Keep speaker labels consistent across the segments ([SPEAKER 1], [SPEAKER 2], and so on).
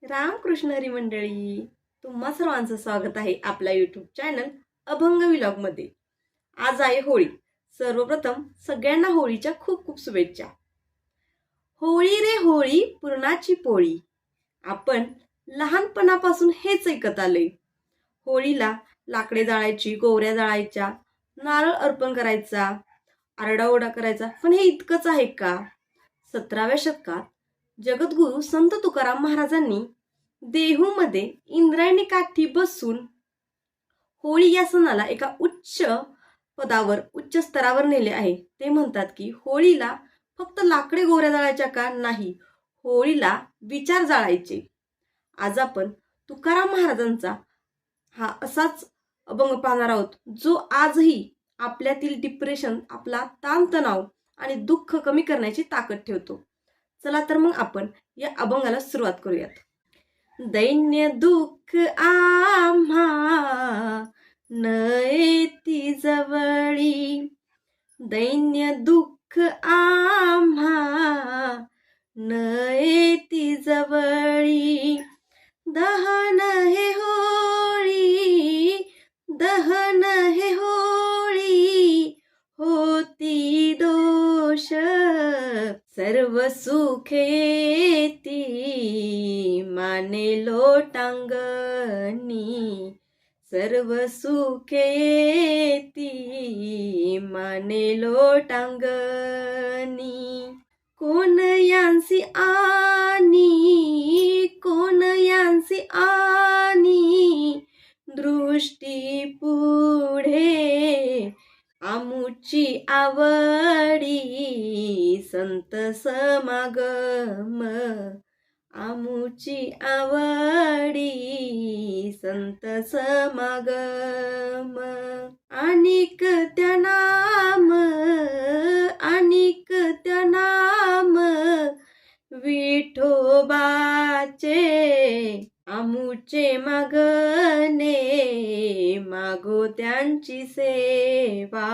[SPEAKER 1] रामकृष्ण हरी मंडळी, तुम्हा सर्वांचं स्वागत आहे आपल्या यूट्यूब चॅनल अभंग व्लॉग मध्ये। आज आहे होळी। सर्वप्रथम सगळ्यांना होळीच्या खूप खूप शुभेच्छा। होळी रे होळी पुरणाची पोळी, आपण लहानपणापासून हेच ऐकत आलोय। होळीला लाकडे जाळायची, गोवऱ्या जाळायच्या, नारळ अर्पण करायचा, आरडाओरडा करायचा, पण हे इतकंच आहे का? 17व्या शतकात जगद्गुरु संत तुकाराम महाराजांनी देहूमध्ये इंद्रायणी काठी बसून होळी या सणाला एका उच्च पदावर, उच्च स्तरावर नेले आहे। ते म्हणतात की होळीला फक्त लाकडे गोवऱ्या जाळायच्या का? नाही, होळीला विचार जाळायचे। आज आपण तुकाराम महाराजांचा हा असाच अभंग पाहणार आहोत, जो आजही आपल्यातील डिप्रेशन, आपला ताणतणाव आणि दुःख कमी करण्याची ताकद ठेवतो। चला तर मग आपण या अभंगाला सुरुवात करूयात। दैन्य दुःख आम्हा न येती जवळी, दैन्य दुःख आम्हा न येती जवळी, दहन हे होळी, दहन हे होळी, होती दोष सर्व सुखे येती माने लोटांगणी, सर्व सुखे येती माने लोटांगणी। कोण यांसी आनी, कोण यांसी आनी, दृष्टी पुढे आमुची आवडी संत समागम, आमुची आवडी संत समागम। अनिक त्या नाम, अनिक त्या नाम विठोबाचे, आमुचे मागणे मागो त्यांची सेवा,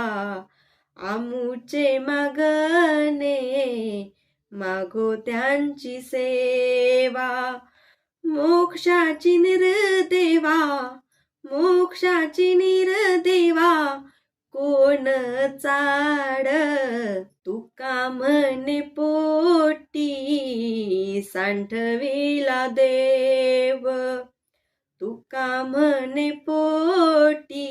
[SPEAKER 1] आमुचे मागणे मागो त्यांची सेवा। मोक्षाची निर्देवा, मोक्षाची निर्देवा, कोण चाड तुका म्हणे पोटी सांठविला देव, तुका म्हणे पोटी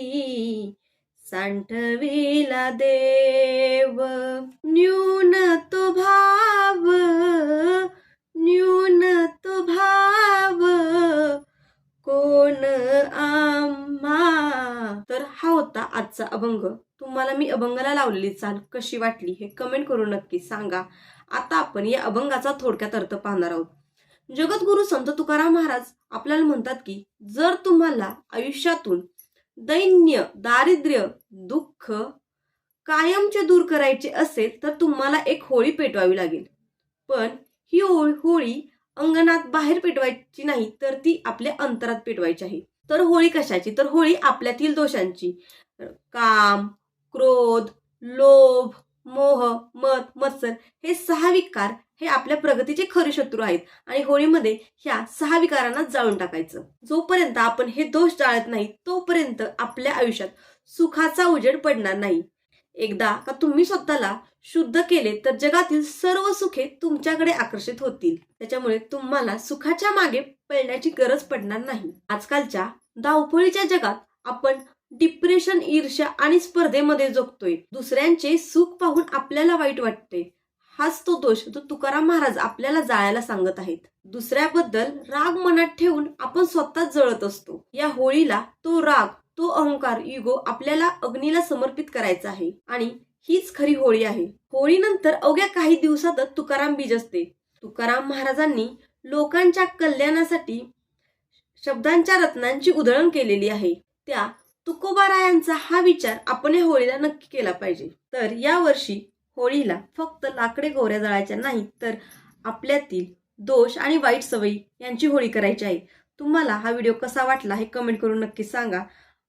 [SPEAKER 1] सांठविला देव। न्यून तो भाव, न्यून तो भाव, कोण आम्हा। तर हा होता आजचा अभंग। तुम्हाला मी अभंगाला लावलेली चाल कशी वाटली हे कमेंट करून नक्की सांगा। आता आपण या अभंगाचा थोडक्यात अर्थ पाहणार आहोत। जगद्गुरु संत तुकाराम महाराज आपल्याला म्हणतात की जर तुम्हाला आयुष्यातून दैन्य, दारिद्र्य, दुःख कायमचे दूर करायचे असेल तर तुम्हाला एक होळी पेटवावी लागेल। पण ही होळी अंगणात बाहेर पेटवायची नाही, तर ती आपल्या अंतरात पेटवायची आहे। तर होळी कशाची? तर होळी आपल्यातील दोषांची। काम, क्रोध, लोभ, मोह, मद, मत्सर हे 6 विकार हे आपल्या प्रगतीचे खरे शत्रू आहेत आणि होळीमध्ये ह्या 6 विकारांना जाळून टाकायचं। जोपर्यंत आपण हे दोष जाळत नाही तोपर्यंत आपल्या आयुष्यात सुखाचा उजेड पडणार नाही। एकदा का तुम्ही स्वतःला शुद्ध केले तर जगातील सर्व सुखे तुमच्याकडे आकर्षित होतील। त्याच्यामुळे तुम्हाला सुखाच्या मागे पळण्याची गरज पडणार नाही। आजकालच्या धावपळीच्या जगात आपण डिप्रेशन, ईर्ष्या आणि स्पर्धेमध्ये जगतोय। दुसऱ्यांचे सुख पाहून आपल्याला वाईट वाटते। हाच तो दोष जो तुकाराम महाराज आपल्याला जाळायला सांगत आहेत। दुसऱ्याबद्दल राग मनात ठेवून आपण स्वतःच जळत असतो। या होळीला तो राग, तो अहंकार, इगो आपल्याला अग्नीला समर्पित करायचा आहे आणि हीच खरी होळी आहे। होळीनंतर अवघ्या काही दिवसातच तुकाराम बीज असते। तुकाराम महाराजांनी लोकांच्या कल्याणासाठी शब्दांच्या रत्नांची उधळण केलेली आहे। त्या तुकोबारायांचा हा विचार आपण या होळीला नक्की केला पाहिजे। तर या वर्षी होळीला फक्त लाकडे गोवऱ्या जाळायच्या नाही, तर आपल्यातील दोष आणि वाईट सवयी यांची होळी करायची आहे। तुम्हाला हा व्हिडिओ कसा वाटला हे कमेंट करून नक्की सांगा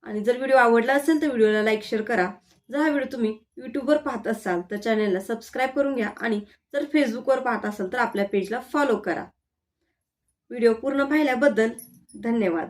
[SPEAKER 1] आणि जर व्हिडिओ आवडला असेल तर व्हिडिओला लाईक, शेअर करा। जर हा व्हिडिओ तुम्ही यूट्यूबवर पाहत असाल तर चॅनलला सबस्क्राईब करून घ्या आणि जर फेसबुकवर पाहत असाल तर आपल्या पेजला फॉलो करा। व्हिडिओ पूर्ण पाहिल्याबद्दल धन्यवाद.